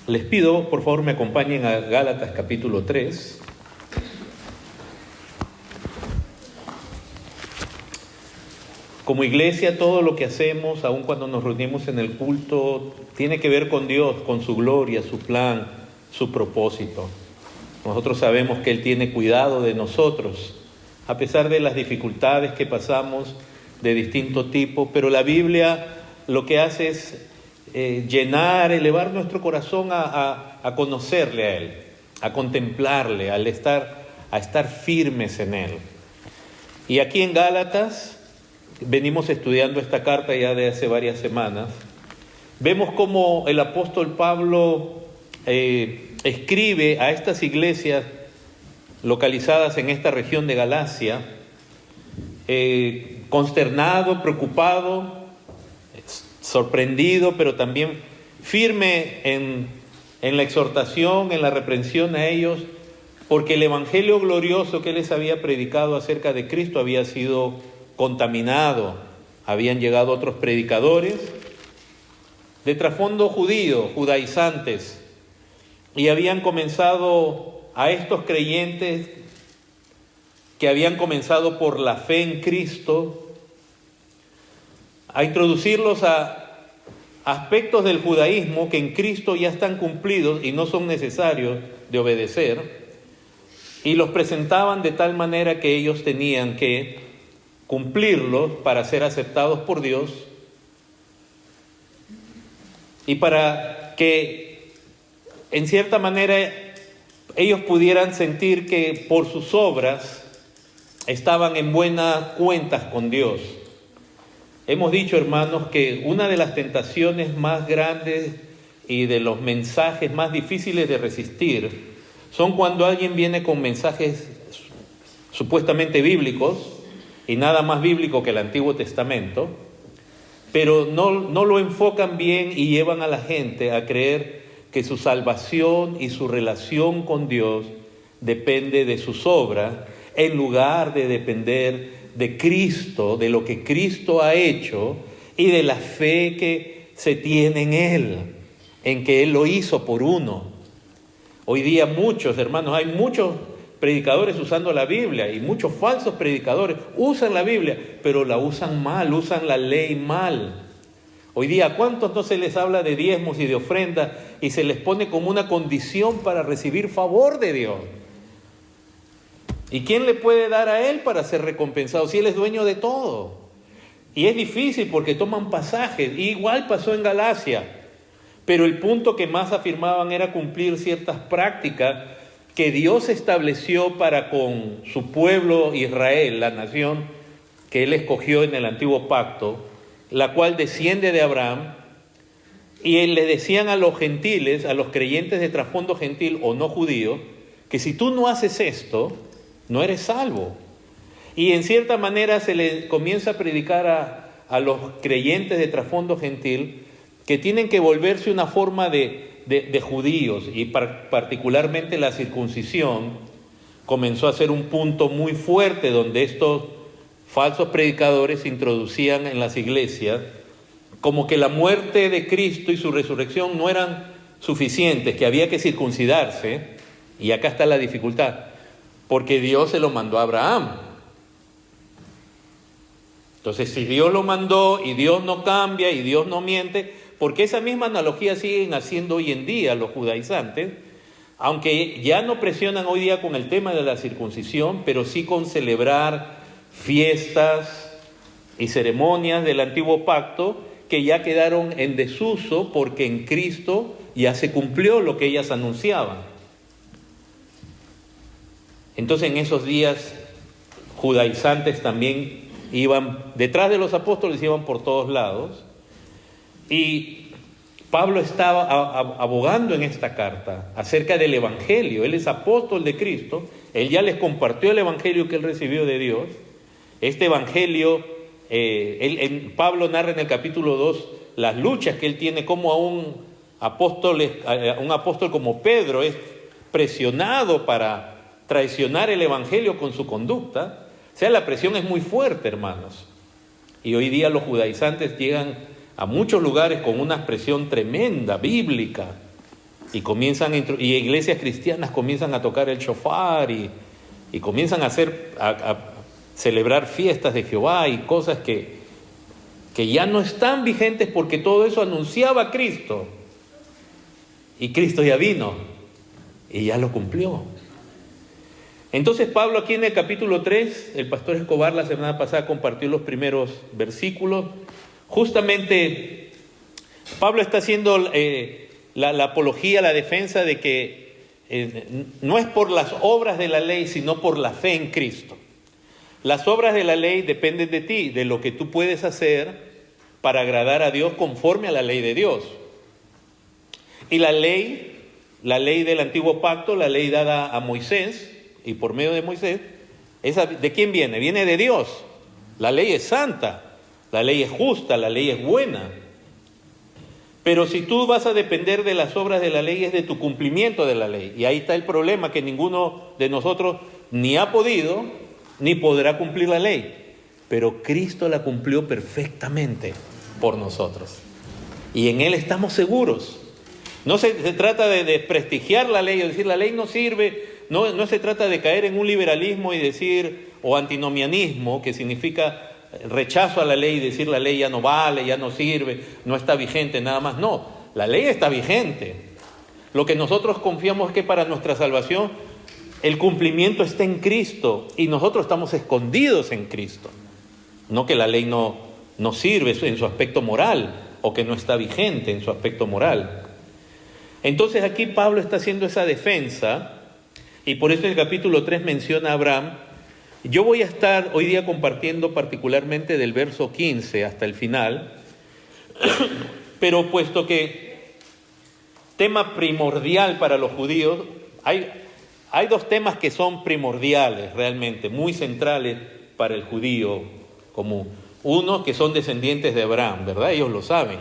Les pido, por favor, me acompañen a Gálatas capítulo 3. Como iglesia, todo lo que hacemos, aun cuando nos reunimos en el culto, tiene que ver con Dios, con su gloria, su plan, su propósito. Nosotros sabemos que Él tiene cuidado de nosotros, a pesar de las dificultades que pasamos de distinto tipo, pero la Biblia lo que hace es llenar, elevar nuestro corazón a conocerle a Él, a contemplarle, a estar firmes en Él. Y aquí en Gálatas, venimos estudiando esta carta ya de hace varias semanas, vemos cómo el apóstol Pablo escribe a estas iglesias localizadas en esta región de Galacia, consternado, preocupado, sorprendido, pero también firme en la exhortación, en la reprensión a ellos, porque el evangelio glorioso que él les había predicado acerca de Cristo había sido contaminado. Habían llegado otros predicadores de trasfondo judío, judaizantes, y habían comenzado a estos creyentes que habían comenzado por la fe en Cristo a introducirlos a aspectos del judaísmo que en Cristo ya están cumplidos y no son necesarios de obedecer, y los presentaban de tal manera que ellos tenían que cumplirlos para ser aceptados por Dios y para que en cierta manera ellos pudieran sentir que por sus obras estaban en buenas cuentas con Dios. Hemos dicho, hermanos, que una de las tentaciones más grandes y de los mensajes más difíciles de resistir son cuando alguien viene con mensajes supuestamente bíblicos, y nada más bíblico que el Antiguo Testamento, pero no lo enfocan bien y llevan a la gente a creer que su salvación y su relación con Dios depende de sus obras, en lugar de depender de Cristo, de lo que Cristo ha hecho y de la fe que se tiene en Él, en que Él lo hizo por uno. Hoy día muchos, hermanos, hay muchos predicadores usando la Biblia y muchos falsos predicadores usan la Biblia, pero la usan mal, usan la ley mal. Hoy día, ¿cuántos no se les habla de diezmos y de ofrendas y se les pone como una condición para recibir favor de Dios? ¿Y quién le puede dar a Él para ser recompensado si Él es dueño de todo? Y es difícil porque toman pasajes, igual pasó en Galacia, pero el punto que más afirmaban era cumplir ciertas prácticas que Dios estableció para con su pueblo Israel, la nación que Él escogió en el antiguo pacto, la cual desciende de Abraham, y le decían a los gentiles, a los creyentes de trasfondo gentil o no judío, que si tú no haces esto, no eres salvo. Y en cierta manera se le comienza a predicar a los creyentes de trasfondo gentil que tienen que volverse una forma de judíos, y particularmente la circuncisión comenzó a ser un punto muy fuerte donde estos falsos predicadores introducían en las iglesias como que la muerte de Cristo y su resurrección no eran suficientes, que había que circuncidarse, y acá está la dificultad, porque Dios se lo mandó a Abraham. Entonces, si Dios lo mandó y Dios no cambia y Dios no miente, porque esa misma analogía siguen haciendo hoy en día los judaizantes, aunque ya no presionan hoy día con el tema de la circuncisión, pero sí con celebrar fiestas y ceremonias del antiguo pacto que ya quedaron en desuso porque en Cristo ya se cumplió lo que ellas anunciaban. Entonces en esos días judaizantes también iban detrás de los apóstoles, iban por todos lados, y Pablo estaba abogando en esta carta acerca del evangelio. Él es apóstol de Cristo, él ya les compartió el evangelio que él recibió de Dios. Este evangelio, Pablo narra en el capítulo 2 las luchas que él tiene, como a un apóstol como Pedro es presionado para traicionar el evangelio con su conducta. O sea, la presión es muy fuerte, hermanos. Y hoy día los judaizantes llegan a muchos lugares con una presión tremenda, bíblica. y iglesias cristianas comienzan a tocar el shofar y comienzan a celebrar fiestas de Jehová y cosas que ya no están vigentes porque todo eso anunciaba a Cristo. Y Cristo ya vino y ya lo cumplió. Entonces Pablo aquí en el capítulo 3, el pastor Escobar la semana pasada compartió los primeros versículos. Justamente Pablo está haciendo la apología, la defensa de que no es por las obras de la ley, sino por la fe en Cristo. Las obras de la ley dependen de ti, de lo que tú puedes hacer para agradar a Dios conforme a la ley de Dios. Y la ley del antiguo pacto, la ley dada a Moisés, y por medio de Moisés, ¿de quién viene? Viene de Dios. La ley es santa, la ley es justa, la ley es buena. Pero si tú vas a depender de las obras de la ley, es de tu cumplimiento de la ley. Y ahí está el problema, que ninguno de nosotros ni ha podido, ni podrá cumplir la ley. Pero Cristo la cumplió perfectamente por nosotros. Y en Él estamos seguros. No se trata de desprestigiar la ley o decir la ley no sirve. No se trata de caer en un liberalismo y decir, o antinomianismo, que significa rechazo a la ley y decir la ley ya no vale, ya no sirve, no está vigente, nada más. No, la ley está vigente. Lo que nosotros confiamos es que para nuestra salvación el cumplimiento está en Cristo y nosotros estamos escondidos en Cristo. No que la ley no sirve en su aspecto moral o que no está vigente en su aspecto moral. Entonces aquí Pablo está haciendo esa defensa y por eso el capítulo 3 menciona a Abraham. Yo voy a estar hoy día compartiendo particularmente del verso 15 hasta el final, pero puesto que tema primordial para los judíos, hay dos temas que son primordiales realmente, muy centrales para el judío común. Uno, que son descendientes de Abraham, ¿verdad? Ellos lo saben.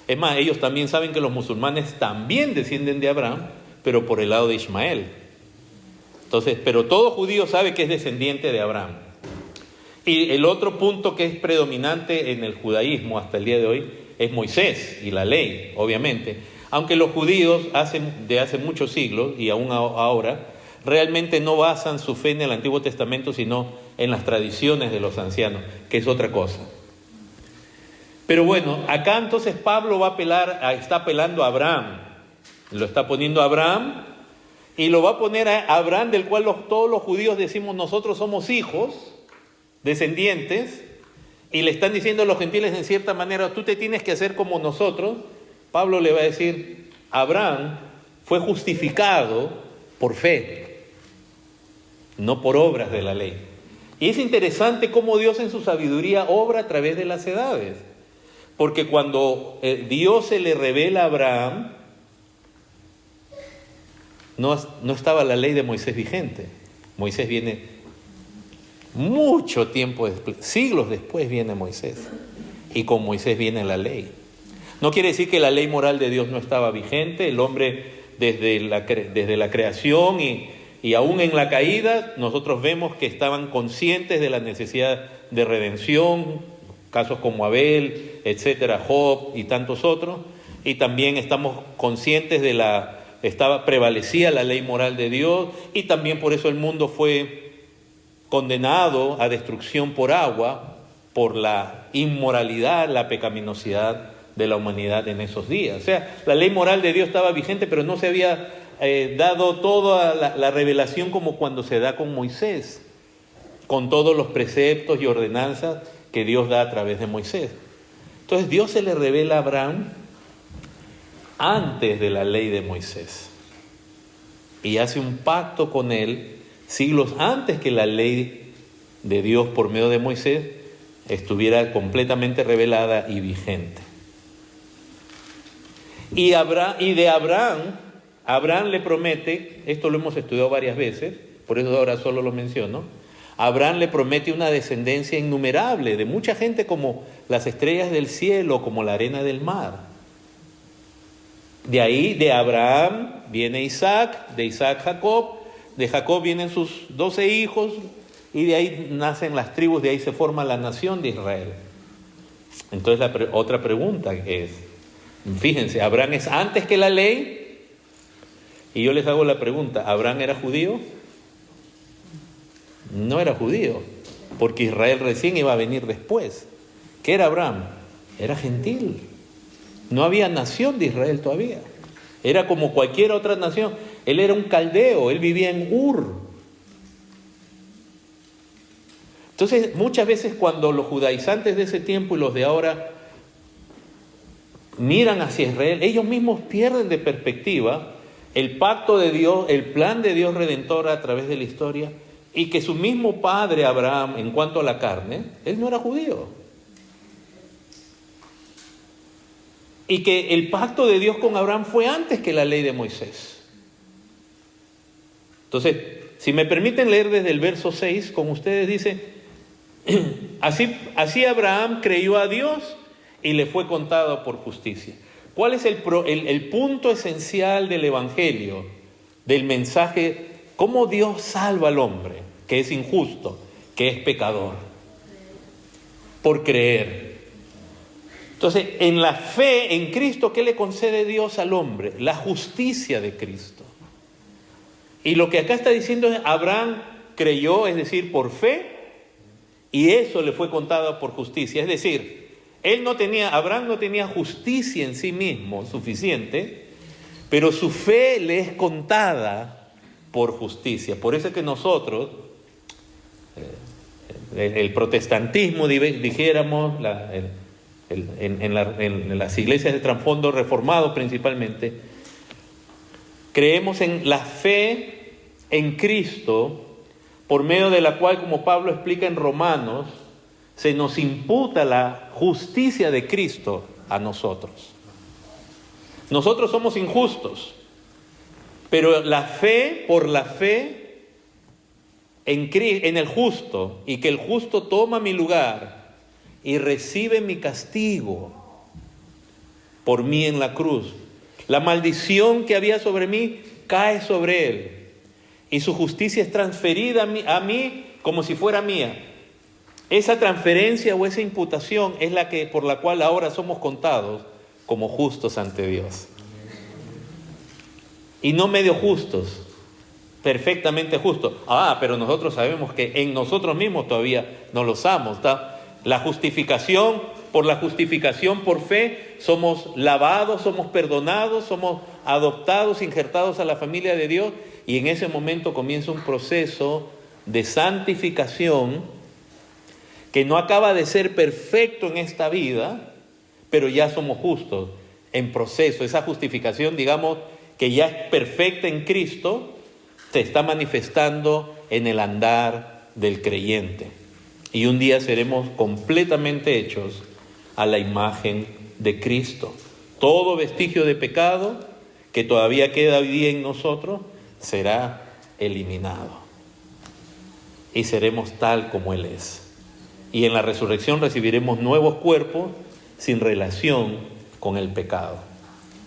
Es más, ellos también saben que los musulmanes también descienden de Abraham, pero por el lado de Ismael. Entonces, pero todo judío sabe que es descendiente de Abraham. Y el otro punto que es predominante en el judaísmo hasta el día de hoy es Moisés y la ley, obviamente. Aunque los judíos de hace muchos siglos y aún ahora realmente no basan su fe en el Antiguo Testamento, sino en las tradiciones de los ancianos, que es otra cosa. Pero bueno, acá entonces Pablo está apelando a Abraham. Lo está poniendo a Abraham y lo va a poner a Abraham, del cual todos los judíos decimos nosotros somos hijos, descendientes, y le están diciendo a los gentiles en cierta manera, tú te tienes que hacer como nosotros. Pablo le va a decir, Abraham fue justificado por fe, no por obras de la ley. Y es interesante cómo Dios en su sabiduría obra a través de las edades. Porque cuando Dios se le revela a Abraham, no estaba la ley de Moisés vigente. Moisés viene mucho tiempo después, siglos después viene Moisés. Y con Moisés viene la ley. No quiere decir que la ley moral de Dios no estaba vigente. El hombre desde la creación y aún en la caída, nosotros vemos que estaban conscientes de la necesidad de redención, casos como Abel, etcétera, Job y tantos otros, y también estamos conscientes prevalecía la ley moral de Dios, y también por eso el mundo fue condenado a destrucción por agua, por la inmoralidad, la pecaminosidad de la humanidad en esos días. O sea, la ley moral de Dios estaba vigente, pero no se había dado toda la revelación como cuando se da con Moisés, con todos los preceptos y ordenanzas que Dios da a través de Moisés. Entonces Dios se le revela a Abraham antes de la ley de Moisés y hace un pacto con él siglos antes que la ley de Dios por medio de Moisés estuviera completamente revelada y vigente. Y de Abraham le promete, esto lo hemos estudiado varias veces, por eso ahora solo lo menciono. Abraham le promete una descendencia innumerable de mucha gente como las estrellas del cielo, como la arena del mar. De ahí, de Abraham viene Isaac, de Isaac Jacob, de Jacob vienen sus 12 hijos y de ahí nacen las tribus, de ahí se forma la nación de Israel. Entonces otra pregunta es, fíjense, Abraham es antes que la ley Y yo les hago la pregunta, ¿Abraham era judío? No era judío, porque Israel recién iba a venir después. ¿Qué era Abraham? Era gentil. No había nación de Israel todavía. Era como cualquier otra nación. Él era un caldeo, él vivía en Ur. Entonces, muchas veces cuando los judaizantes de ese tiempo y los de ahora miran hacia Israel, ellos mismos pierden de perspectiva el pacto de Dios, el plan de Dios redentor a través de la historia, y que su mismo padre Abraham, en cuanto a la carne, él no era judío. Y que el pacto de Dios con Abraham fue antes que la ley de Moisés. Entonces, si me permiten leer desde el verso 6, con ustedes dice, así Abraham creyó a Dios y le fue contado por justicia. ¿Cuál es el punto esencial del Evangelio, del mensaje? ¿Cómo Dios salva al hombre que es injusto, que es pecador? Por creer. Entonces, en la fe en Cristo, ¿qué le concede Dios al hombre? La justicia de Cristo. Y lo que acá está diciendo es, Abraham creyó, es decir, por fe, y eso le fue contado por justicia. Es decir, Abraham no tenía justicia en sí mismo suficiente, pero su fe le es contada por justicia. Por eso es que nosotros, el protestantismo, dijéramos, en las iglesias de trasfondo reformado principalmente, creemos en la fe en Cristo, por medio de la cual, como Pablo explica en Romanos, se nos imputa la justicia de Cristo a nosotros. Nosotros somos injustos, pero por la fe en el justo, y que el justo toma mi lugar y recibe mi castigo por mí en la cruz. La maldición que había sobre mí cae sobre él, y su justicia es transferida a mí como si fuera mía. Esa transferencia o esa imputación es por la cual ahora somos contados como justos ante Dios. Y no medio justos, perfectamente justos. Pero nosotros sabemos que en nosotros mismos todavía no lo somos. La justificación, por fe, somos lavados, somos perdonados, somos adoptados, injertados a la familia de Dios, y en ese momento comienza un proceso de santificación que no acaba de ser perfecto en esta vida, pero ya somos justos en proceso. Esa justificación, digamos, que ya es perfecta en Cristo, se está manifestando en el andar del creyente. Y un día seremos completamente hechos a la imagen de Cristo. Todo vestigio de pecado que todavía queda hoy día en nosotros será eliminado. Y seremos tal como Él es. Y en la resurrección recibiremos nuevos cuerpos sin relación con el pecado.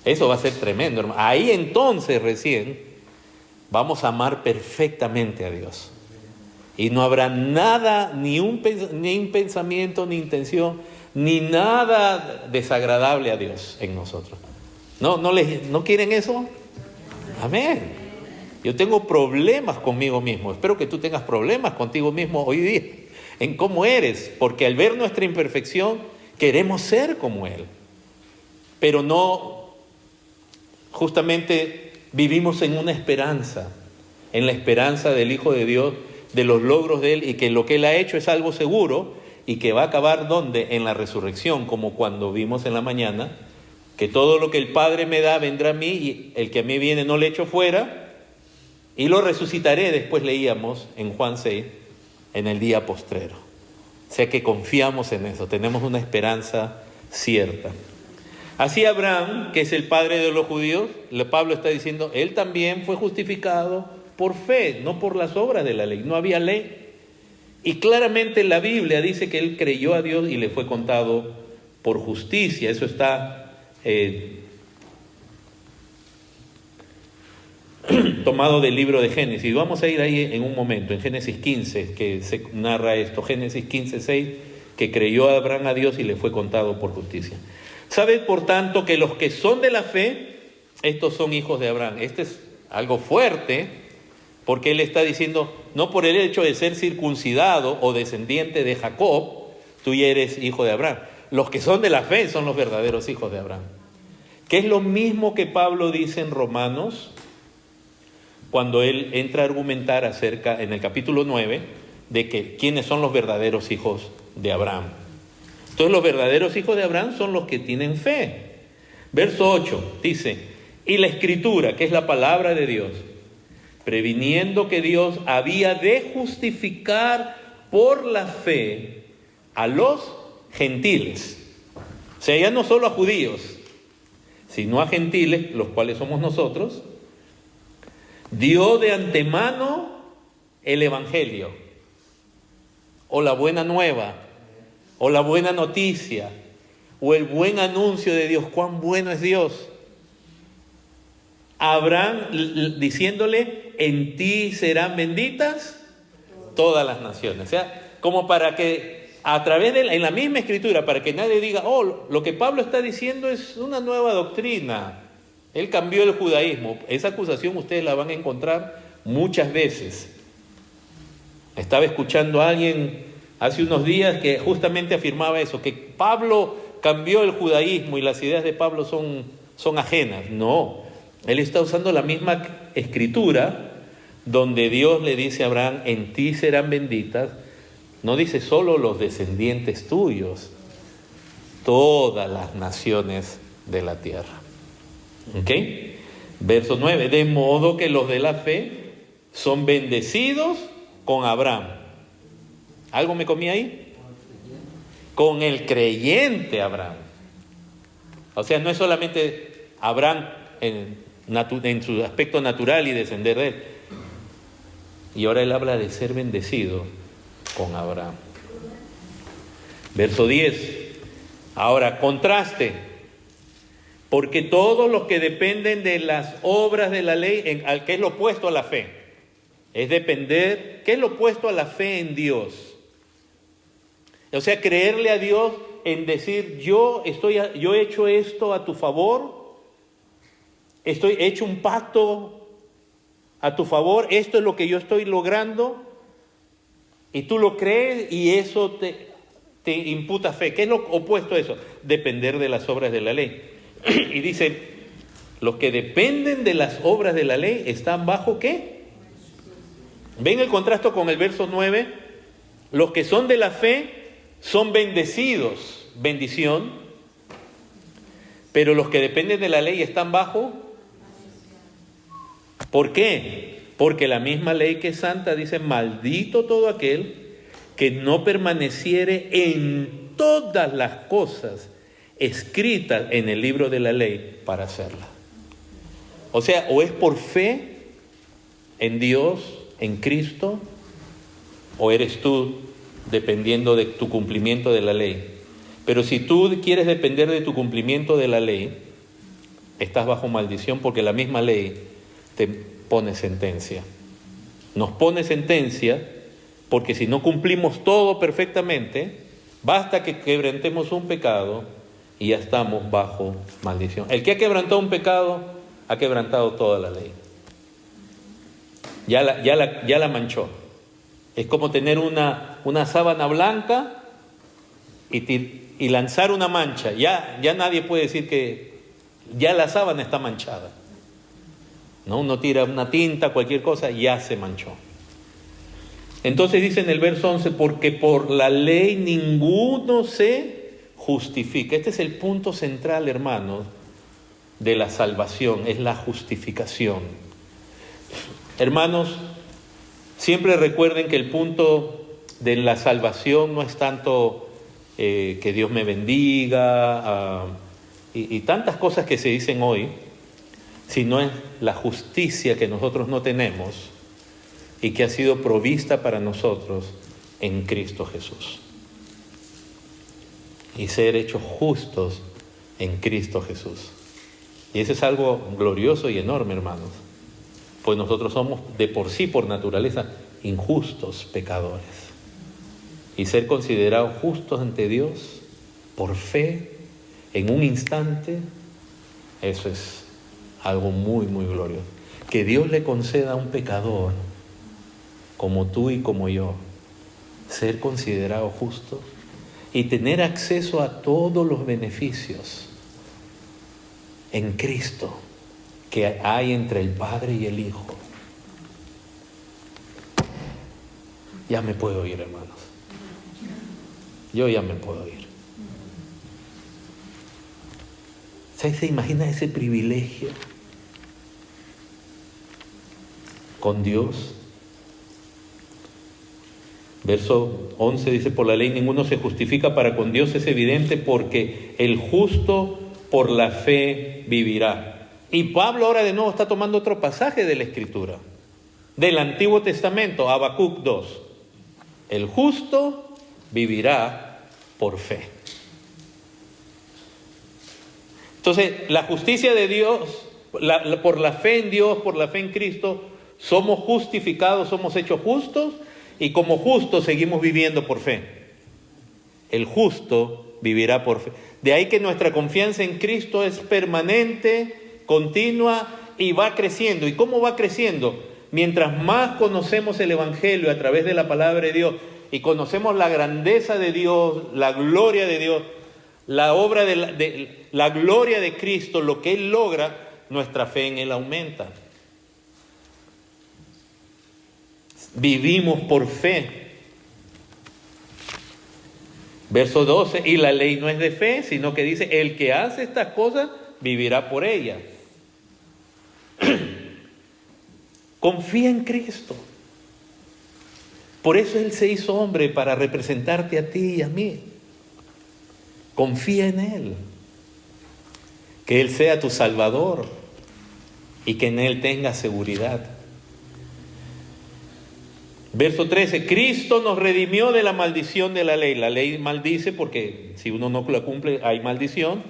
Eso va a ser tremendo, hermano. Ahí entonces recién vamos a amar perfectamente a Dios. Y no habrá nada, ni un pensamiento, ni intención, ni nada desagradable a Dios en nosotros. ¿No quieren eso? Amén. Yo tengo problemas conmigo mismo. Espero que tú tengas problemas contigo mismo hoy día, en cómo eres, porque al ver nuestra imperfección queremos ser como Él, pero no, justamente vivimos en una esperanza, en la esperanza del Hijo de Dios, de los logros de Él, y que lo que Él ha hecho es algo seguro y que va a acabar ¿dónde? En la resurrección, como cuando vimos en la mañana que todo lo que el Padre me da vendrá a mí, y el que a mí viene no le echo fuera, y lo resucitaré. Después leíamos en Juan 6, en el día postrero. O sea que confiamos en eso, tenemos una esperanza cierta. Así Abraham, que es el padre de los judíos, Pablo está diciendo, él también fue justificado por fe, no por las obras de la ley. No había ley. Y claramente la Biblia dice que él creyó a Dios y le fue contado por justicia. Eso está tomado del libro de Génesis. Vamos a ir ahí en un momento, en Génesis 15, que se narra esto. Génesis 15:6, que creyó a Abraham a Dios y le fue contado por justicia. Sabed, por tanto, que los que son de la fe, estos son hijos de Abraham. Este es algo fuerte, porque él está diciendo, no por el hecho de ser circuncidado o descendiente de Jacob, tú ya eres hijo de Abraham. Los que son de la fe son los verdaderos hijos de Abraham. Que es lo mismo que Pablo dice en Romanos, cuando él entra a argumentar acerca, en el capítulo 9, de que quiénes son los verdaderos hijos de Abraham. Entonces los verdaderos hijos de Abraham son los que tienen fe. Verso 8 dice, y la escritura, que es la palabra de Dios, previniendo que Dios había de justificar por la fe a los gentiles. O sea, ya no solo a judíos, sino a gentiles, los cuales somos nosotros, dio de antemano el evangelio, o la buena nueva, o la buena noticia, o el buen anuncio de Dios. Cuán bueno es Dios. Abraham diciéndole, en ti serán benditas todas las naciones. O sea, como para que a través de en la misma escritura, para que nadie diga, oh, lo que Pablo está diciendo es una nueva doctrina. Él cambió el judaísmo. Esa acusación ustedes la van a encontrar muchas veces. Estaba escuchando a alguien hace unos días que justamente afirmaba eso, que Pablo cambió el judaísmo y las ideas de Pablo son ajenas. No, él está usando la misma escritura donde Dios le dice a Abraham, en ti serán benditas. No dice solo los descendientes tuyos, todas las naciones de la tierra. ¿Ok? Verso 9, de modo que los de la fe son bendecidos con Abraham. ¿Algo me comí ahí? Con el creyente Abraham. O sea, no es solamente Abraham en su aspecto natural y descender de él. Y ahora él habla de ser bendecido con Abraham. Verso 10. Ahora, contraste. Porque todos los que dependen de las obras de la ley, ¿qué es lo opuesto a la fe? Es depender, ¿qué es lo opuesto a la fe en Dios? O sea, creerle a Dios en decir, yo he hecho esto a tu favor, he hecho un pacto a tu favor, esto es lo que yo estoy logrando, y tú lo crees y eso te imputa fe. ¿Qué es lo opuesto a eso? Depender de las obras de la ley. Y dice, los que dependen de las obras de la ley están bajo ¿qué? ¿Ven el contraste con el verso 9? Los que son de la fe son bendecidos, bendición, pero los que dependen de la ley están bajo. ¿Por qué? Porque la misma ley que es santa dice, maldito todo aquel que no permaneciere en todas las cosas escritas en el libro de la ley para hacerla. O sea, o es por fe en Dios, en Cristo, o eres tú dependiendo de tu cumplimiento de la ley. Pero si tú quieres depender de tu cumplimiento de la ley, estás bajo maldición, porque la misma ley te pone sentencia. Nos pone sentencia porque si no cumplimos todo perfectamente, basta que quebrantemos un pecado y ya estamos bajo maldición. El que ha quebrantado un pecado ha quebrantado toda la ley. Ya la manchó. Es como tener una sábana blanca y lanzar una mancha. Ya nadie puede decir que ya la sábana está manchada. ¿No? Uno tira una tinta, cualquier cosa, ya se manchó. Entonces dice en el verso 11, porque por la ley ninguno se justifica. Este es el punto central, hermanos, de la salvación, es la justificación. Hermanos, siempre recuerden que el punto de la salvación no es tanto que Dios me bendiga y tantas cosas que se dicen hoy, sino es la justicia que nosotros no tenemos y que ha sido provista para nosotros en Cristo Jesús. Y ser hechos justos en Cristo Jesús. Y eso es algo glorioso y enorme, hermanos. Pues nosotros somos de por sí, por naturaleza, injustos pecadores. Y ser considerados justos ante Dios por fe en un instante, eso es algo muy, muy glorioso. que Dios le conceda a un pecador como tú y como yo ser considerado justo y tener acceso a todos los beneficios en Cristo que hay entre el Padre y el Hijo. Ya me puedo ir, hermanos. Yo ya me puedo ir. ¿Se imagina ese privilegio con Dios? Verso 11 dice, por la ley ninguno se justifica para con Dios, es evidente, porque el justo por la fe vivirá. Y Pablo ahora de nuevo está tomando otro pasaje de la Escritura, del Antiguo Testamento, Habacuc 2. El justo vivirá por fe. Entonces, la justicia de Dios, por la fe en Dios, por la fe en Cristo, somos justificados, somos hechos justos, y como justos seguimos viviendo por fe. El justo vivirá por fe. De ahí que nuestra confianza en Cristo es permanente, continua y va creciendo. ¿Y cómo va creciendo? Mientras más conocemos el Evangelio a través de la palabra de Dios y conocemos la grandeza de Dios, la gloria de Dios, la obra de la gloria de Cristo, lo que Él logra, nuestra fe en Él aumenta. Vivimos por fe. Verso 12, y la ley no es de fe, sino que dice, el que hace estas cosas vivirá por ellas. Confía en Cristo. Por eso Él se hizo hombre, para representarte a ti y a mí. Confía en Él. Que Él sea tu Salvador y que en Él tengas seguridad. Verso 13, Cristo nos redimió de la maldición de la ley. La ley maldice porque si uno no la cumple hay maldición.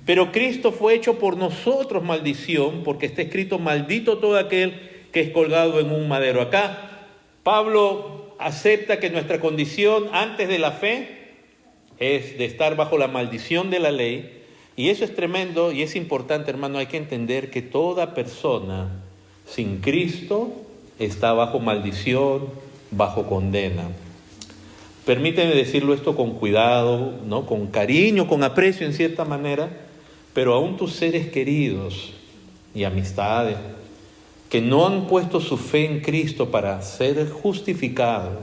Pero Cristo fue hecho por nosotros maldición, porque está escrito, maldito todo aquel que es colgado en un madero. Acá Pablo acepta que nuestra condición antes de la fe es de estar bajo la maldición de la ley. Y eso es tremendo y es importante, hermano. Hay que entender que toda persona sin Cristo está bajo maldición, bajo condena. Permíteme decirlo esto con cuidado, ¿no? Con cariño, con aprecio en cierta manera, pero aún tus seres queridos y amistades que no han puesto su fe en Cristo para ser justificados,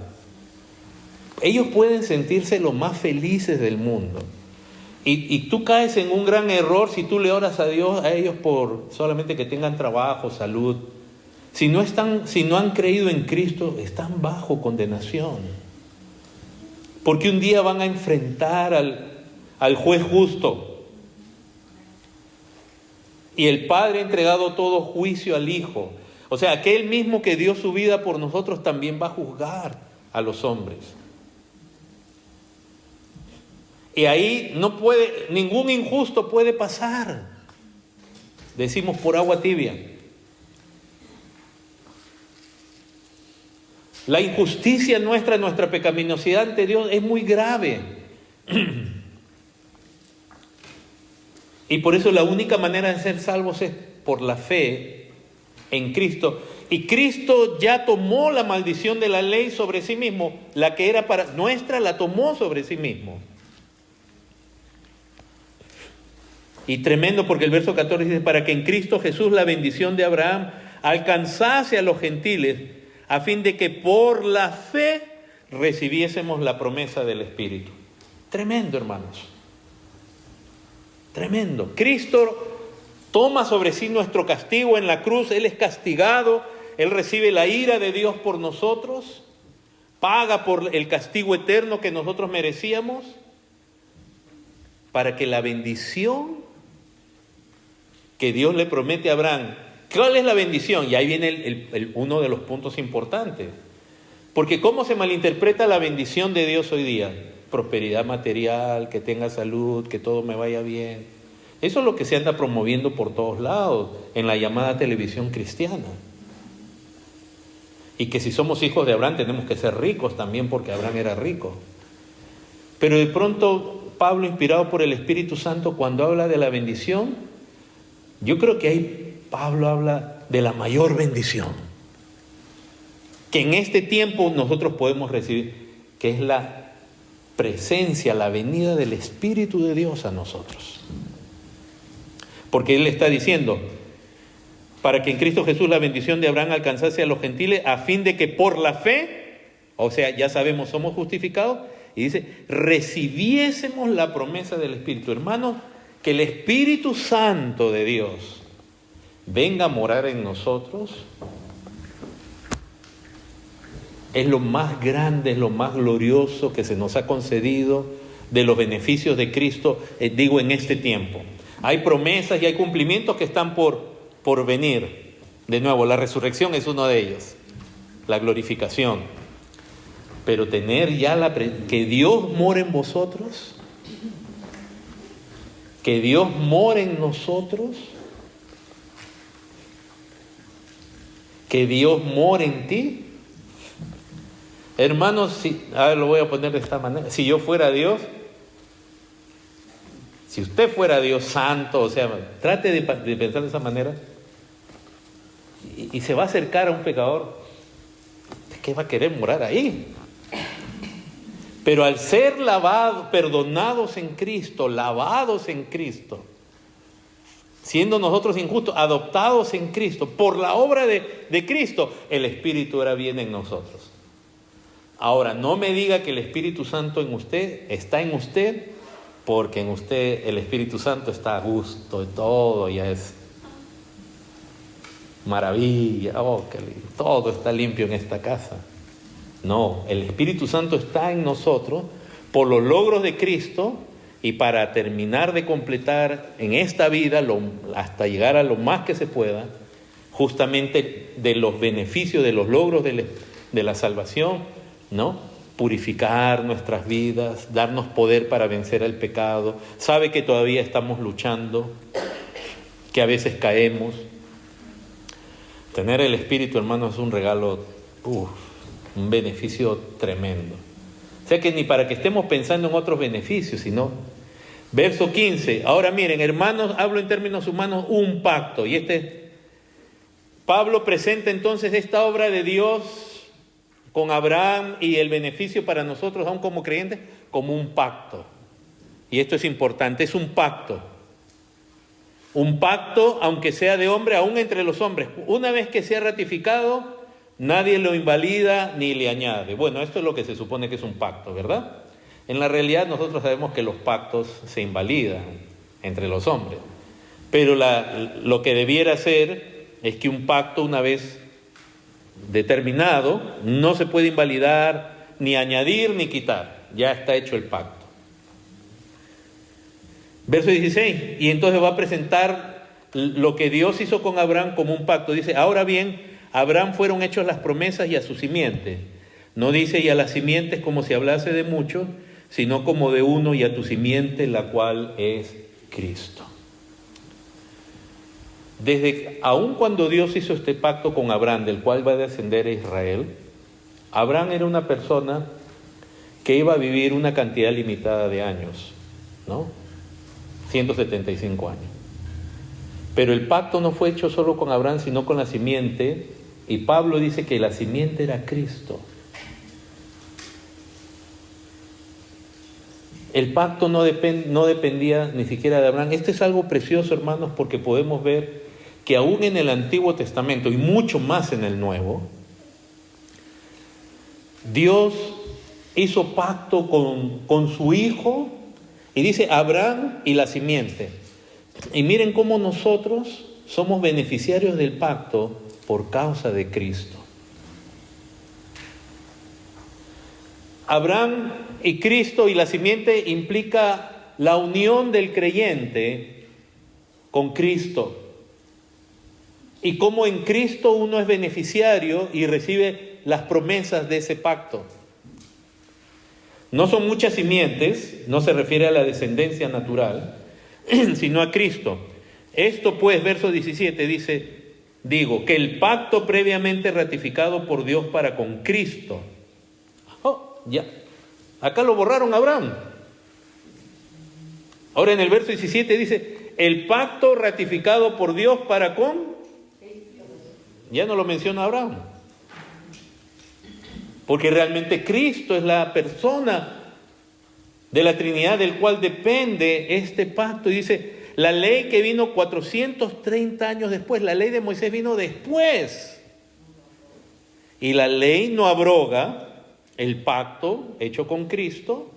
ellos pueden sentirse los más felices del mundo. Y tú caes en un gran error si tú le oras a Dios a ellos por solamente que tengan trabajo, salud. Si no han creído en Cristo, están bajo condenación. Porque un día van a enfrentar al juez justo. Y el Padre ha entregado todo juicio al Hijo. O sea, aquel mismo que dio su vida por nosotros también va a juzgar a los hombres. Y ahí ningún injusto puede pasar. Decimos por agua tibia. La injusticia nuestra pecaminosidad ante Dios es muy grave. Y por eso la única manera de ser salvos es por la fe en Cristo. Y Cristo ya tomó la maldición de la ley sobre sí mismo. La que era para nuestra la tomó sobre sí mismo. Y tremendo porque el verso 14 dice, para que en Cristo Jesús la bendición de Abraham alcanzase a los gentiles, a fin de que por la fe recibiésemos la promesa del Espíritu. Tremendo, hermanos. Tremendo. Cristo toma sobre sí nuestro castigo en la cruz. Él es castigado. Él recibe la ira de Dios por nosotros. Paga por el castigo eterno que nosotros merecíamos. Para que la bendición que Dios le promete a Abraham. ¿Cuál es la bendición? Y ahí viene uno de los puntos importantes. Porque ¿cómo se malinterpreta la bendición de Dios hoy día? Prosperidad material, que tenga salud, que todo me vaya bien. Eso es lo que se anda promoviendo por todos lados en la llamada televisión cristiana. Y que si somos hijos de Abraham tenemos que ser ricos también porque Abraham era rico. Pero de pronto Pablo, inspirado por el Espíritu Santo, cuando habla de la bendición, yo creo que ahí Pablo habla de la mayor bendición que en este tiempo nosotros podemos recibir, que es la presencia, la venida del Espíritu de Dios a nosotros. Porque Él está diciendo, para que en Cristo Jesús la bendición de Abraham alcanzase a los gentiles, a fin de que por la fe, o sea, ya sabemos, somos justificados, y dice, recibiésemos la promesa del Espíritu. Hermanos, que el Espíritu Santo de Dios venga a morar en nosotros, es lo más grande, es lo más glorioso que se nos ha concedido de los beneficios de Cristo, digo, en este tiempo. Hay promesas y hay cumplimientos que están por venir. De nuevo, la resurrección es uno de ellos, la glorificación. Pero tener ya que Dios more en vosotros, que Dios more en nosotros, que Dios more en ti. Hermanos, ahora lo voy a poner de esta manera. Si yo fuera Dios, si usted fuera Dios santo, o sea, trate de pensar de esa manera, y se va a acercar a un pecador, ¿qué va a querer morar ahí? Pero al ser lavados, perdonados en Cristo, lavados en Cristo, siendo nosotros injustos, adoptados en Cristo, por la obra de Cristo, el Espíritu ahora viene en nosotros. Ahora, no me diga que el Espíritu Santo está en usted, porque en usted el Espíritu Santo está a gusto, todo ya es maravilla, todo está limpio en esta casa. No, el Espíritu Santo está en nosotros por los logros de Cristo y para terminar de completar en esta vida, hasta llegar a lo más que se pueda, justamente de los beneficios, de los logros de la salvación, ¿no? Purificar nuestras vidas, darnos poder para vencer al pecado. Sabe que todavía estamos luchando, que a veces caemos. Tener el Espíritu, hermanos, es un regalo, un beneficio tremendo. O sea que ni para que estemos pensando en otros beneficios, sino... Verso 15. Ahora miren, hermanos, hablo en términos humanos, un pacto. Y Pablo presenta entonces esta obra de Dios con Abraham y el beneficio para nosotros, aún como creyentes, como un pacto. Y esto es importante, es un pacto. Un pacto, aunque sea de hombre, aún entre los hombres. Una vez que sea ratificado, nadie lo invalida ni le añade. Bueno, esto es lo que se supone que es un pacto, ¿verdad? En la realidad nosotros sabemos que los pactos se invalidan entre los hombres. Pero lo que debiera ser es que un pacto, una vez determinado, no se puede invalidar, ni añadir, ni quitar. Ya está hecho el pacto. Verso 16. Y entonces va a presentar lo que Dios hizo con Abraham como un pacto. Dice, ahora bien, a Abraham fueron hechas las promesas y a su simiente. No dice y a las simientes como si hablase de muchos, sino como de uno y a tu simiente, la cual es Cristo. Aun cuando Dios hizo este pacto con Abraham, del cual va a descender a Israel, Abraham era una persona que iba a vivir una cantidad limitada de años, ¿no? 175 años. Pero el pacto no fue hecho solo con Abraham, sino con la simiente, y Pablo dice que la simiente era Cristo. El pacto no dependía ni siquiera de Abraham. Esto es algo precioso, hermanos, porque podemos ver que aún en el Antiguo Testamento y mucho más en el Nuevo, Dios hizo pacto con su Hijo y dice Abraham y la simiente. Y miren cómo nosotros somos beneficiarios del pacto por causa de Cristo. Abraham y Cristo y la simiente implica la unión del creyente con Cristo. Y cómo en Cristo uno es beneficiario y recibe las promesas de ese pacto. No son muchas simientes, no se refiere a la descendencia natural, sino a Cristo. Esto pues, verso 17 dice, digo, que el pacto previamente ratificado por Dios para con Cristo. Ya, acá lo borraron a Abraham. Ahora en el verso 17 dice, el pacto ratificado por Dios para con ya no lo menciona Abraham. Porque realmente Cristo es la persona de la Trinidad del cual depende este pacto. Y dice, la ley que vino 430 años después, la ley de Moisés vino después. Y la ley no abroga el pacto hecho con Cristo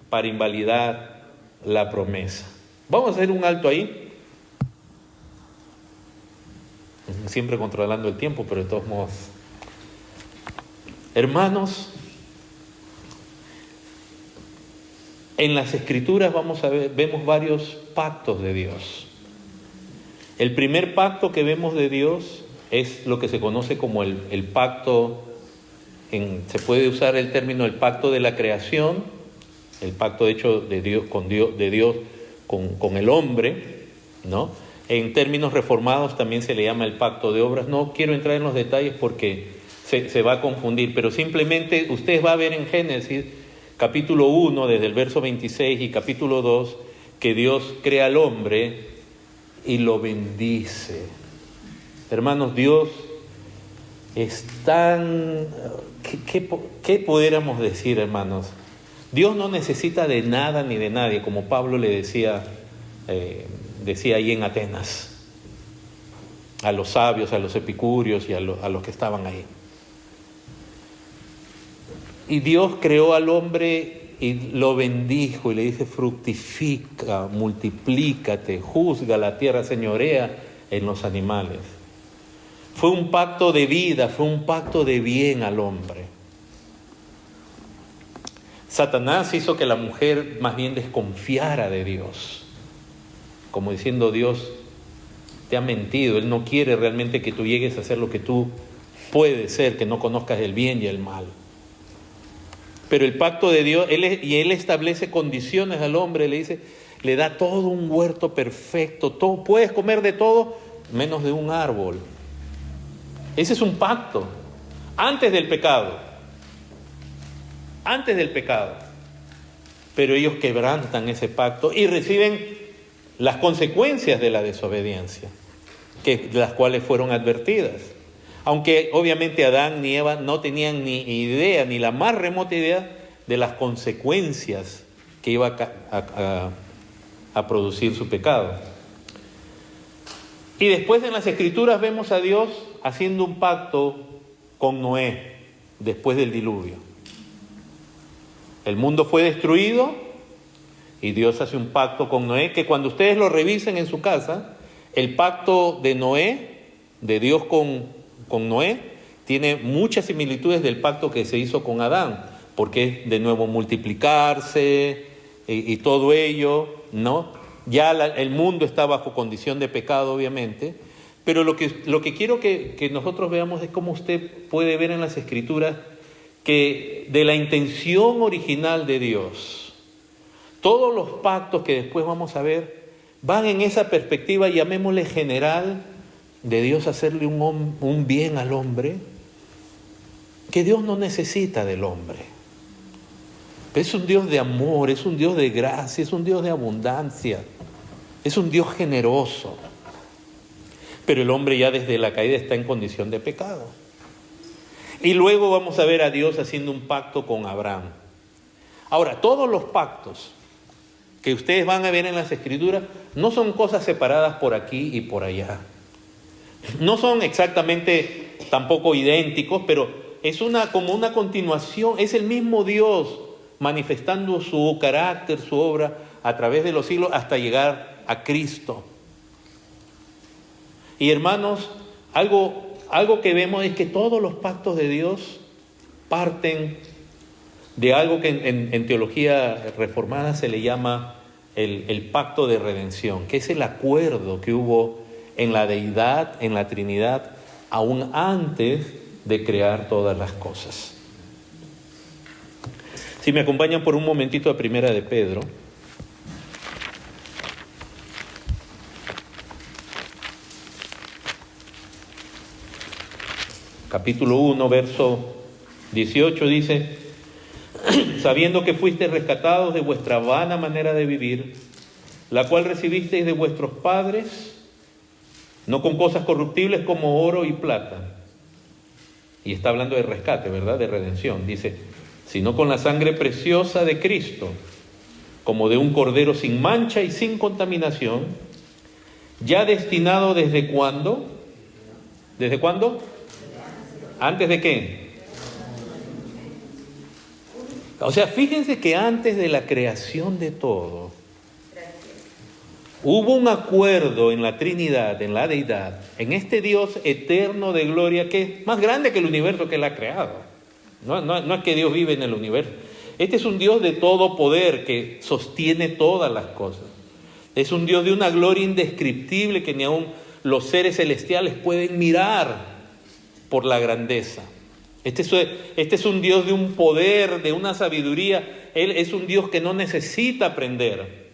para invalidar la promesa. Vamos a hacer un alto ahí. Siempre controlando el tiempo, pero de todos modos. Hermanos, en las Escrituras vemos varios pactos de Dios. El primer pacto que vemos de Dios es lo que se conoce como el pacto, se puede usar el término el pacto de la creación, el pacto hecho de Dios con el hombre, ¿no? En términos reformados también se le llama el pacto de obras. No quiero entrar en los detalles porque se va a confundir, pero simplemente ustedes va a ver en Génesis capítulo 1, desde el verso 26 y capítulo 2, que Dios crea al hombre y lo bendice. Hermanos, Dios es tan... ¿Qué pudiéramos decir, hermanos? Dios no necesita de nada ni de nadie, como Pablo le decía ahí en Atenas, a los sabios, a los epicúreos y a los que estaban ahí. Y Dios creó al hombre y lo bendijo y le dice, fructifica, multiplícate, juzga la tierra, señorea en los animales. Fue un pacto de vida, fue un pacto de bien al hombre. Satanás hizo que la mujer más bien desconfiara de Dios, como diciendo, Dios te ha mentido, Él no quiere realmente que tú llegues a hacer lo que tú puedes ser, que no conozcas el bien y el mal. Pero el pacto de Dios, Él establece condiciones al hombre, le dice, le da todo un huerto perfecto, todo, puedes comer de todo menos de un árbol. Ese es un pacto, antes del pecado. Pero ellos quebrantan ese pacto y reciben las consecuencias de la desobediencia, las cuales fueron advertidas. Aunque obviamente Adán ni Eva no tenían ni idea, ni la más remota idea de las consecuencias que iba a producir su pecado. Y después en las Escrituras vemos a Dios haciendo un pacto con Noé después del diluvio. El mundo fue destruido y Dios hace un pacto con Noé, que cuando ustedes lo revisen en su casa, el pacto de Noé, de Dios con Noé, tiene muchas similitudes del pacto que se hizo con Adán, porque es de nuevo multiplicarse y todo ello, ¿no? Ya el mundo está bajo condición de pecado, obviamente, pero lo que quiero que nosotros veamos es cómo usted puede ver en las Escrituras que de la intención original de Dios, todos los pactos que después vamos a ver van en esa perspectiva, llamémosle general, de Dios hacerle un bien al hombre, que Dios no necesita del hombre. Es un Dios de amor, es un Dios de gracia, es un Dios de abundancia, es un Dios generoso. Pero el hombre ya desde la caída está en condición de pecado. Y luego vamos a ver a Dios haciendo un pacto con Abraham. Ahora, todos los pactos que ustedes van a ver en las Escrituras no son cosas separadas por aquí y por allá. No son exactamente tampoco idénticos, pero es como una continuación. Es el mismo Dios manifestando su carácter, su obra a través de los siglos hasta llegar a Cristo. Y hermanos, algo que vemos es que todos los pactos de Dios parten de algo que en teología reformada se le llama el pacto de redención, que es el acuerdo que hubo en la deidad, en la Trinidad, aún antes de crear todas las cosas. Si me acompañan por un momentito a Primera de Pedro. Capítulo 1, verso 18 dice, sabiendo que fuisteis rescatados de vuestra vana manera de vivir, la cual recibisteis de vuestros padres, no con cosas corruptibles como oro y plata. Y está hablando de rescate, ¿verdad? De redención. Dice, sino con la sangre preciosa de Cristo, como de un cordero sin mancha y sin contaminación, ya destinado ¿desde cuándo? ¿Desde cuándo? ¿Antes de qué? O sea, fíjense que antes de la creación de todo, hubo un acuerdo en la Trinidad, en la Deidad, en este Dios eterno de gloria que es más grande que el universo que Él ha creado. No es que Dios vive en el universo. Este es un Dios de todo poder que sostiene todas las cosas. Es un Dios de una gloria indescriptible que ni aun los seres celestiales pueden mirar por la grandeza. Este es un Dios de un poder, de una sabiduría. Él es un Dios que no necesita aprender.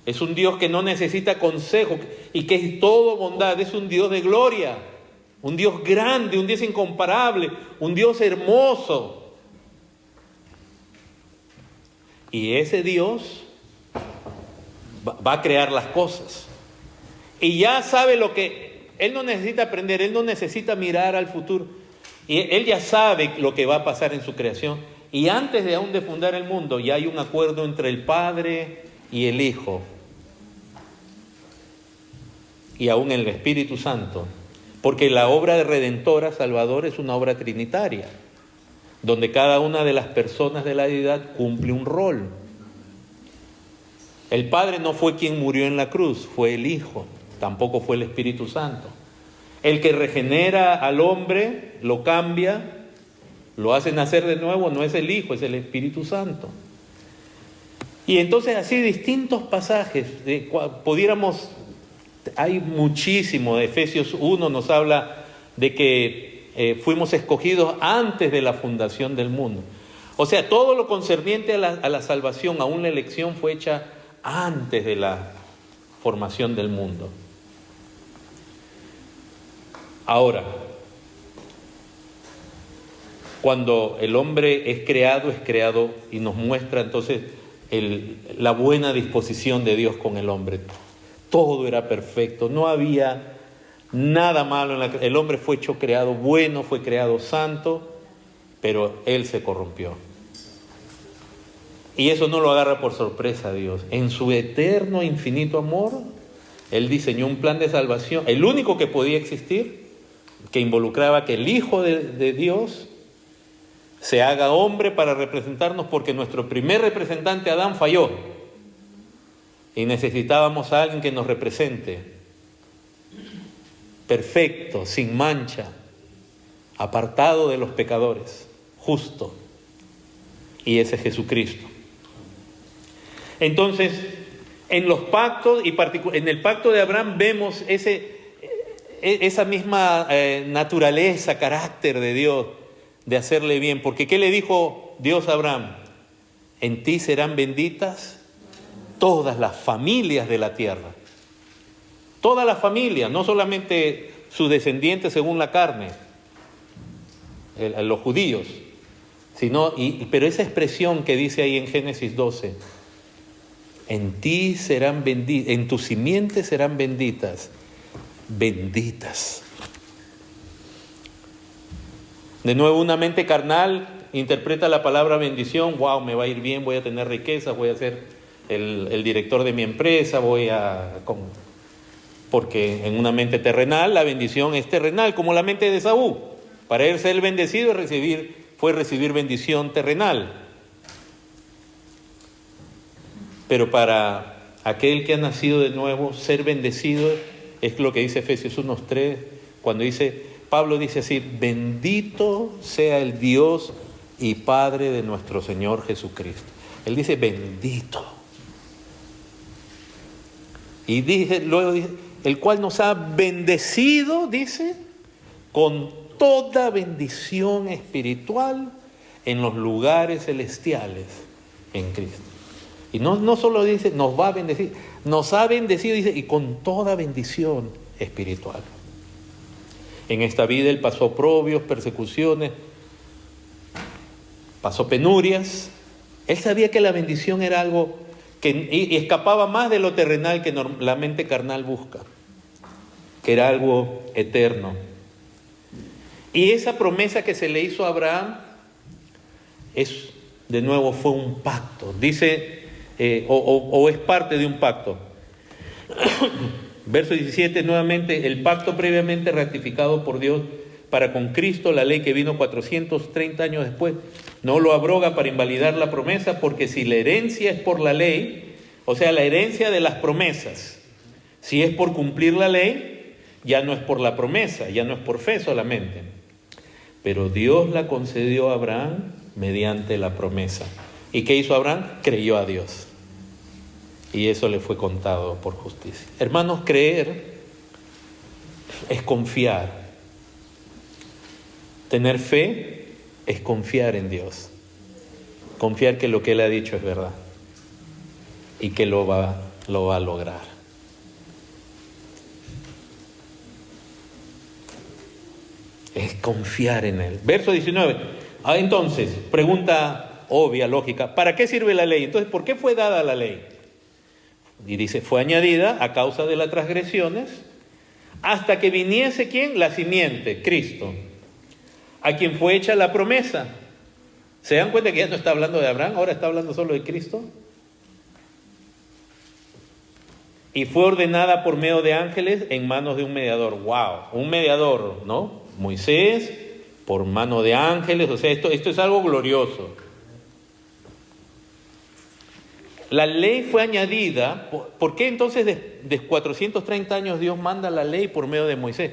Es un Dios que no necesita consejo y que es todo bondad. Es un Dios de gloria, un Dios grande, un Dios incomparable, un Dios hermoso. Y ese Dios va a crear las cosas. Y ya sabe lo que... Él no necesita aprender, Él no necesita mirar al futuro. Y Él ya sabe lo que va a pasar en su creación. Y antes de aún de fundar el mundo, ya hay un acuerdo entre el Padre y el Hijo. Y aún el Espíritu Santo. Porque la obra de redentora, salvador, es una obra trinitaria, donde cada una de las personas de la deidad cumple un rol. El Padre no fue quien murió en la cruz, fue el Hijo, tampoco fue el Espíritu Santo. El que regenera al hombre, lo cambia, lo hace nacer de nuevo, no es el Hijo, es el Espíritu Santo. Y entonces así distintos pasajes, pudiéramos... Hay muchísimo. De Efesios 1 nos habla de que fuimos escogidos antes de la fundación del mundo. O sea, todo lo concerniente a la salvación, aún la elección, fue hecha antes de la formación del mundo. Ahora, cuando el hombre es creado y nos muestra entonces la buena disposición de Dios con el hombre. Todo era perfecto, no había nada malo. El hombre fue hecho creado bueno, fue creado santo, pero él se corrompió. Y eso no lo agarra por sorpresa a Dios. En su eterno, infinito amor, Él diseñó un plan de salvación, el único que podía existir, que involucraba que el Hijo de Dios se haga hombre para representarnos, porque nuestro primer representante, Adán, falló. Y necesitábamos a alguien que nos represente, perfecto, sin mancha, apartado de los pecadores, justo. Y ese es Jesucristo. Entonces, en los pactos, y en el pacto de Abraham vemos esa misma naturaleza, carácter de Dios, de hacerle bien. Porque ¿qué le dijo Dios a Abraham? En ti serán benditas todas las familias de la tierra. Todas las familias, no solamente sus descendientes según la carne, los judíos, pero esa expresión que dice ahí en Génesis 12, en ti serán benditas, en tu simiente serán benditas, benditas. De nuevo, una mente carnal interpreta la palabra bendición, wow, me va a ir bien, voy a tener riquezas, voy a ser el director de mi empresa, porque en una mente terrenal la bendición es terrenal, como la mente de Esaú. Para él ser bendecido fue recibir bendición terrenal. Pero para aquel que ha nacido de nuevo, ser bendecido es lo que dice Efesios 1:3, cuando Pablo dice así: bendito sea el Dios y Padre de nuestro Señor Jesucristo. Él dice bendito. Y luego dice, el cual nos ha bendecido, dice, con toda bendición espiritual en los lugares celestiales en Cristo. Y no solo dice, nos va a bendecir, nos ha bendecido, dice, y con toda bendición espiritual. En esta vida Él pasó oprobios, persecuciones, pasó penurias. Él sabía que la bendición era algo y escapaba más de lo terrenal que la mente carnal busca. que era algo eterno. Y esa promesa que se le hizo a Abraham de nuevo fue un pacto. Dice, o es parte de un pacto. Verso 17, nuevamente, el pacto previamente ratificado por Dios para con Cristo, la ley que vino 430 años después, no lo abroga para invalidar la promesa, porque si la herencia es por la ley, o sea, la herencia de las promesas, si es por cumplir la ley, ya no es por la promesa, ya no es por fe solamente. Pero Dios la concedió a Abraham mediante la promesa. ¿Y qué hizo Abraham? Creyó a Dios. Y eso le fue contado por justicia. Hermanos, creer es confiar. Tener fe es confiar en Dios. Confiar que lo que Él ha dicho es verdad. Y que lo va a lograr. Es confiar en Él. Verso 19. Entonces, pregunta obvia, lógica. ¿Para qué sirve la ley? Entonces, ¿por qué fue dada la ley? Y dice, fue añadida a causa de las transgresiones, hasta que viniese, ¿quién? La simiente, Cristo, a quien fue hecha la promesa. ¿Se dan cuenta que ya no está hablando de Abraham, ahora está hablando solo de Cristo? Y fue ordenada por medio de ángeles en manos de un mediador. ¡Wow! Un mediador, ¿no? Moisés, por mano de ángeles, o sea, esto es algo glorioso. La ley fue añadida. ¿Por qué entonces de 430 años Dios manda la ley por medio de Moisés?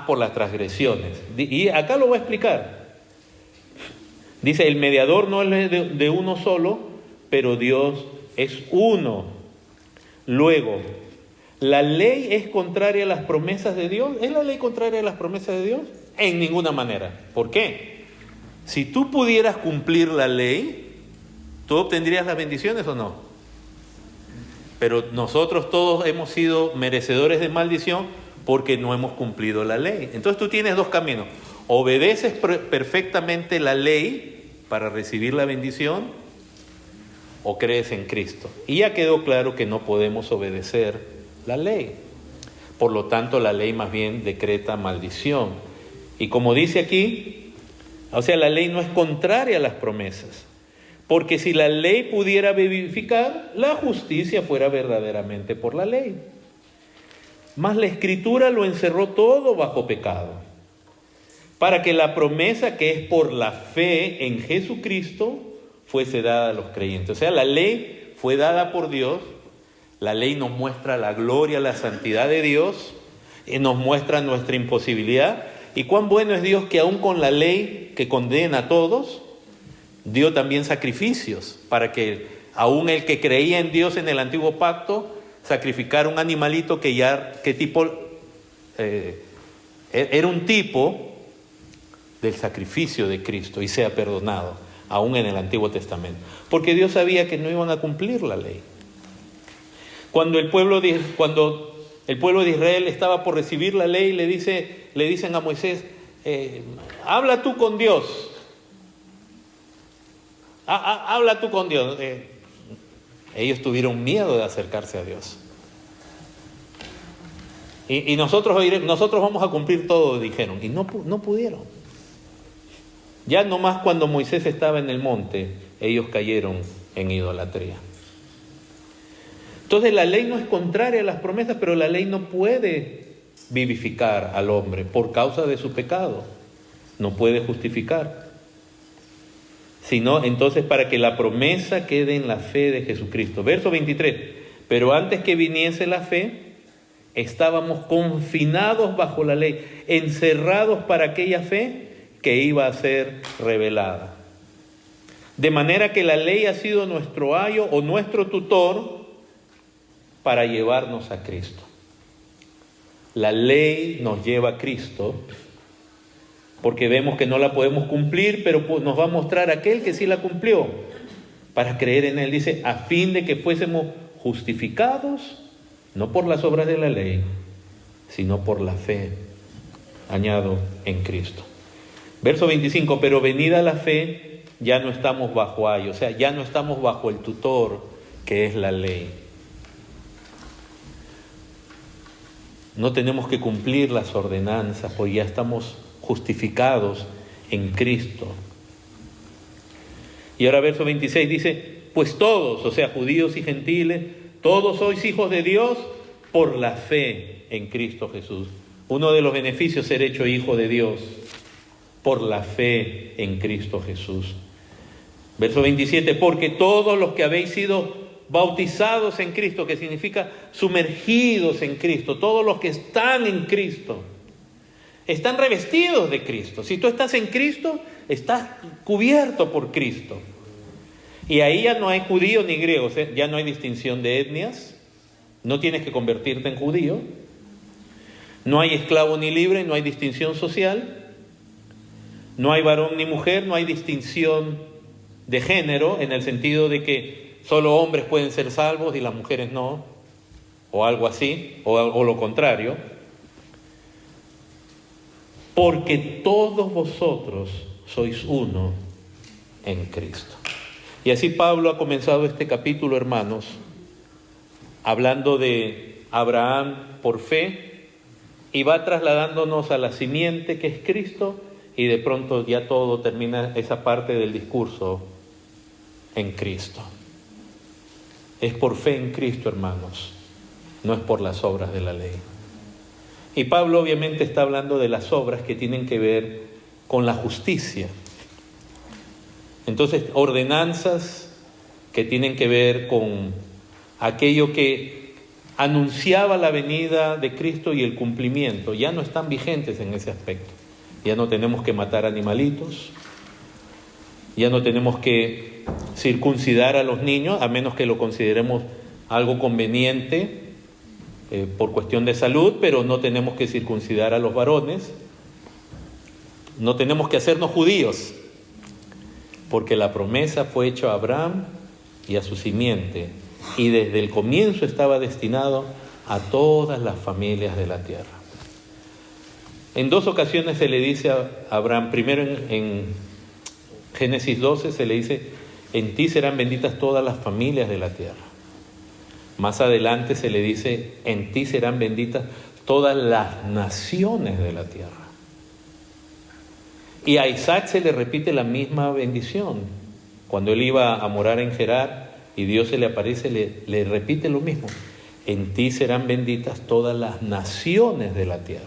Por las transgresiones. Y acá lo voy a explicar. Dice, el mediador no es de uno solo, pero Dios es uno. Luego, ¿la ley es contraria a las promesas de Dios? ¿Es la ley contraria a las promesas de Dios? En ninguna manera. ¿Por qué? Si tú pudieras cumplir la ley, ¿tú obtendrías las bendiciones o no? Pero nosotros todos hemos sido merecedores de maldición porque no hemos cumplido la ley. Entonces tú tienes dos caminos. Obedeces perfectamente la ley para recibir la bendición o crees en Cristo. Y ya quedó claro que no podemos obedecer la ley. Por lo tanto, la ley más bien decreta maldición. Y como dice aquí, o sea, la ley no es contraria a las promesas. Porque si la ley pudiera vivificar, la justicia fuera verdaderamente por la ley. Mas la Escritura lo encerró todo bajo pecado, para que la promesa que es por la fe en Jesucristo fuese dada a los creyentes. O sea, la ley fue dada por Dios, la ley nos muestra la gloria, la santidad de Dios, y nos muestra nuestra imposibilidad, y cuán bueno es Dios que aún con la ley que condena a todos, dio también sacrificios, para que aún el que creía en Dios en el antiguo pacto, sacrificara un animalito era un tipo del sacrificio de Cristo y sea perdonado, aún en el Antiguo Testamento. Porque Dios sabía que no iban a cumplir la ley. Cuando el pueblo de Israel estaba por recibir la ley, le dicen a Moisés, habla tú con Dios. Habla tú con Dios. Ellos tuvieron miedo de acercarse a Dios. Y nosotros vamos a cumplir todo, dijeron. Y no pudieron. Ya nomás cuando Moisés estaba en el monte, ellos cayeron en idolatría. Entonces la ley no es contraria a las promesas, pero la ley no puede vivificar al hombre por causa de su pecado. No puede justificar. Sino entonces para que la promesa quede en la fe de Jesucristo. Verso 23. Pero antes que viniese la fe, estábamos confinados bajo la ley, encerrados para aquella fe que iba a ser revelada. De manera que la ley ha sido nuestro ayo o nuestro tutor para llevarnos a Cristo. La ley nos lleva a Cristo porque vemos que no la podemos cumplir, pero nos va a mostrar aquel que sí la cumplió, para creer en él. Dice, a fin de que fuésemos justificados, no por las obras de la ley, sino por la fe, añado en Cristo. Verso 25, pero venida la fe, ya no estamos bajo ayo, o sea, ya no estamos bajo el tutor que es la ley. No tenemos que cumplir las ordenanzas, porque ya estamos justificados en Cristo. Y ahora verso 26 dice, pues todos, o sea, judíos y gentiles, todos sois hijos de Dios por la fe en Cristo Jesús. Uno de los beneficios es ser hecho hijo de Dios por la fe en Cristo Jesús. Verso 27, porque todos los que habéis sido bautizados en Cristo, que significa sumergidos en Cristo, todos los que están en Cristo, están revestidos de Cristo. Si tú estás en Cristo, estás cubierto por Cristo. Y ahí ya no hay judío ni griego, ya no hay distinción de etnias, no tienes que convertirte en judío, no hay esclavo ni libre, no hay distinción social, no hay varón ni mujer, no hay distinción de género, en el sentido de que solo hombres pueden ser salvos y las mujeres no, o algo así, o lo contrario. Porque todos vosotros sois uno en Cristo. Y así Pablo ha comenzado este capítulo, hermanos, hablando de Abraham por fe, y va trasladándonos a la simiente que es Cristo, y de pronto ya todo termina esa parte del discurso en Cristo. Es por fe en Cristo, hermanos, no es por las obras de la ley. Y Pablo obviamente está hablando de las obras que tienen que ver con la justicia. Entonces, ordenanzas que tienen que ver con aquello que anunciaba la venida de Cristo y el cumplimiento, ya no están vigentes en ese aspecto. Ya no tenemos que matar animalitos, ya no tenemos que circuncidar a los niños, a menos que lo consideremos algo conveniente por cuestión de salud, pero no tenemos que circuncidar a los varones, no tenemos que hacernos judíos, porque la promesa fue hecha a Abraham y a su simiente, y desde el comienzo estaba destinado a todas las familias de la tierra. En dos ocasiones se le dice a Abraham, primero en Génesis 12 se le dice, en ti serán benditas todas las familias de la tierra. Más adelante se le dice, en ti serán benditas todas las naciones de la tierra. Y a Isaac se le repite la misma bendición. Cuando él iba a morar en Gerar y Dios se le aparece, le repite lo mismo. En ti serán benditas todas las naciones de la tierra.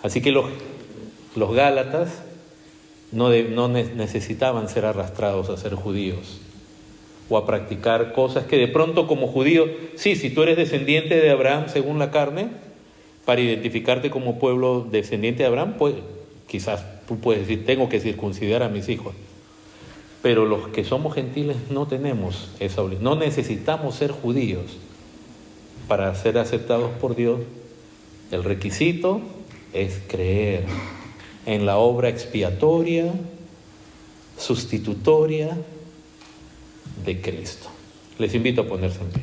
Así que los gálatas no necesitaban ser arrastrados a ser judíos o a practicar cosas que de pronto como judío, sí, si tú eres descendiente de Abraham según la carne, para identificarte como pueblo descendiente de Abraham, pues quizás tú puedes decir, tengo que circuncidar a mis hijos. Pero los que somos gentiles no tenemos esa obligación, no necesitamos ser judíos para ser aceptados por Dios. El requisito es creer en la obra expiatoria, sustitutoria de Cristo. Les invito a ponerse en pie.